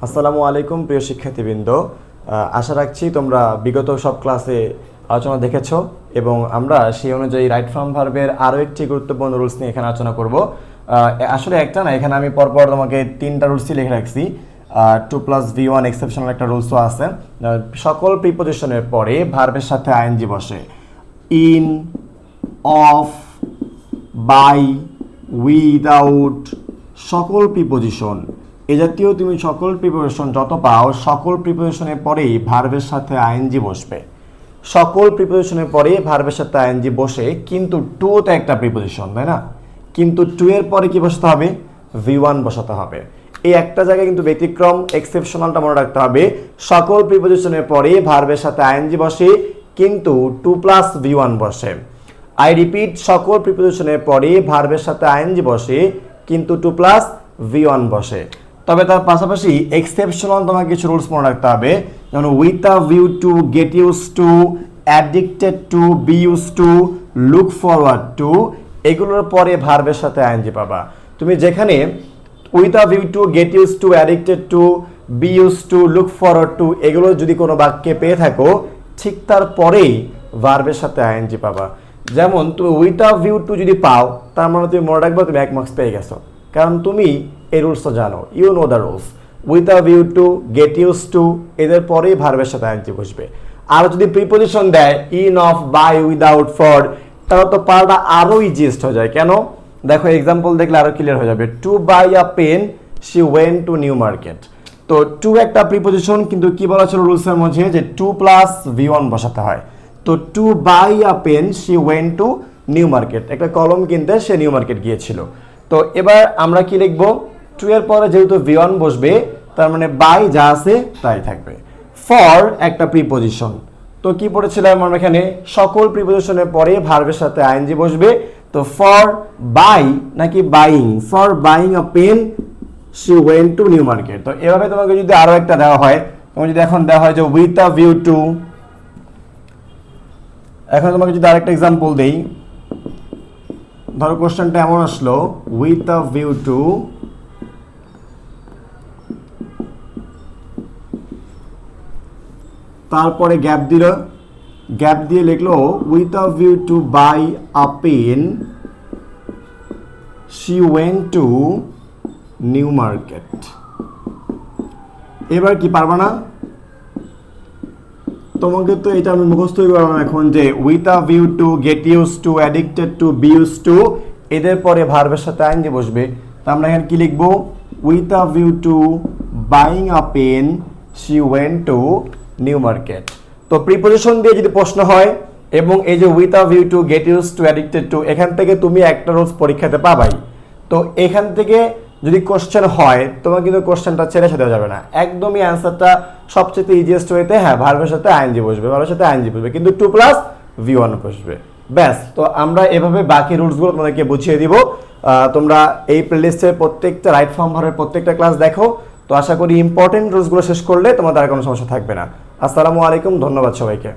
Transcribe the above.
আসসালামু আলাইকুম প্রিয় শিক্ষার্থীবৃন্দ, আশা রাখছি তোমরা বিগত সব ক্লাসে আলোচনা দেখেছো এবং আমরা সেই অনুযায়ী রাইট ফ্রম ভার্বের আরও একটি গুরুত্বপূর্ণ রুলস নিয়ে এখানে আলোচনা করব। আসলে একটা না, এখানে আমি পরপর তোমাকে 3টা রুলসই লিখে রাখছি। 2+V1 এক্সেপশনাল একটা রুলসও আছে। সকল প্রিপোজিশনের পরে ভার্বের সাথে আইএনজি বসে। ইন, অফ, বাই, উইদাউট, সকল প্রিপোজিশন, এ জাতীয় তুমি সকল প্রিপোজিশন যত পাও, সকল প্রিপোজিশনের পরেই ভার্বের সাথে আইএনজি বসবে। সকল প্রিপোজিশনের পরে ভার্বের সাথে আইএনজি বসে, কিন্তু টু তো একটা প্রিপোজিশন, তাই না? কিন্তু টু এর পরে কি বসাতে হবে? V1 বসাতে হবে। এই একটা জায়গায় কিন্তু ব্যতিক্রম, এক্সেপশনালটা মনে রাখতে হবে। সকল প্রিপোজিশনের পরে ভার্বের সাথে আইএনজি বসে, কিন্তু 2+V1 বসে। আই রিপিট, সকল প্রিপোজিশনের পরে ভার্বের সাথে আইএনজি বসে, কিন্তু 2+V1 বসে। তবে তার পাশাপাশি এক্সেপশনাল তোমাকে কিছু রুলস মনে রাখতে হবে, যেমন with a view to, get use to, addicted to, be use to, look forward to, এগুলোর পরে ভার্বের সাথে আইএনজি পাবা। তুমি যেখানে with a view to, get use to, addicted to, be use to, look forward to, এগুলো যদি কোনো বাক্যে পেয়ে থাকো, ঠিক তার পরেই ভার্বের সাথে আইএনজি পাবা। যেমন তুমি উইথ আ ভিউ টু যদি পাও, তার মানে তুমি মনে রাখবে তুমি 1 মার্কস পেয়ে গেছো, কারণ তুমি এই রুলসটা জানো, you know the rules. With a view to, get use to, এদের পরেই ভার্বের সাথে আইএনজি বসবে। আর যদি প্রিপোজিশন দেয় in, of, by, without, for, তাহলে তো পারাটা আরো ইজিয়েস্ট হয়ে যায়। কেন? দেখো এক্সাম্পল দেখলে আরো ক্লিয়ার হয়ে যাবে। To by a pen, she went to new market. তো টু একটা প্রিপোজিশন, কিন্তু কি বলা ছিল রুলসের মধ্যে যে 2+V1 বসাতে হয়। তো to by a pen, she went to new market, একটা কলম কিনতে সে নিউ মার্কেট গিয়েছিল। তো এবার আমরা কি লিখবো? টু এর পরে যেহেতু V1 বসবে, তার মানে বাই যা আছে তাই থাকবে। ফর একটা প্রিপোজিশন, তো কি পড়েছিলাম আমরা এখানে? সকল প্রিপোজিশনের পরে ভার্বের সাথে আইএনজি বসবে। তো ফর বাই নাকি buying? For buying a pen, she went to new market. তো এভাবে তোমাকে যদি আরো একটা দেওয়া হয়, তোমাকে যদি এখন দেওয়া হয় যে উইথ আ ভিউ টু, এখন তোমাকে যদি আরেকটা এক্সাম্পল দেই, ধরো কোশ্চেনটা এমন আসলো, উইথ আ ভিউ টু, তারপরে গ্যাপ দিল, গ্যাপ দিয়ে লিখলো with a view to by a pen, she went to new Market. এবার কি পারবা না? তোমাকে তো এটা আমি মুখস্থই করলাম এখন, যে with a view to, get use to, addicted to, be use to, এদের পরে ভার্বের সাথে আইএনজি বসবে। তা আমরা এখানে কি লিখবো? With a view to buying a pen, she went to new market. তো প্রিপোজিশন দিয়ে যদি প্রশ্ন হয়, এবং এই যে with a view to, get use to, addicted to, এখান থেকে তুমি একটা রোজ পরীক্ষাতে পাবাই। তো এখান থেকে যদি কোশ্চেন হয়, তোমার কিন্তু কোশ্চেনটা ছেড়ে সাথে যাবে না, একদমই অ্যান্সারটা সবচেয়ে ইজিয়েস্ট ওয়েতে, হ্যাঁ ভার্বের সাথে আইএনজি বসবে, ভার্বের সাথে আইএনজি বসবে, কিন্তু 2+V1 বসবে, ব্যাস। তো আমরা এভাবে বাকি রুলসগুলো তোমাদেরকে বুঝিয়ে দিব। তোমরা এই প্লেলিস্টের প্রত্যেকটা রাইট ফর্ম ভার্বের প্রত্যেকটা ক্লাস দেখো। তো আশা করি ইম্পর্টেন্ট রুলসগুলো শেষ করলে তোমাদের আর কোনো সমস্যা থাকবে না। আসসালামু আলাইকুম, ধন্যবাদ সবাইকে।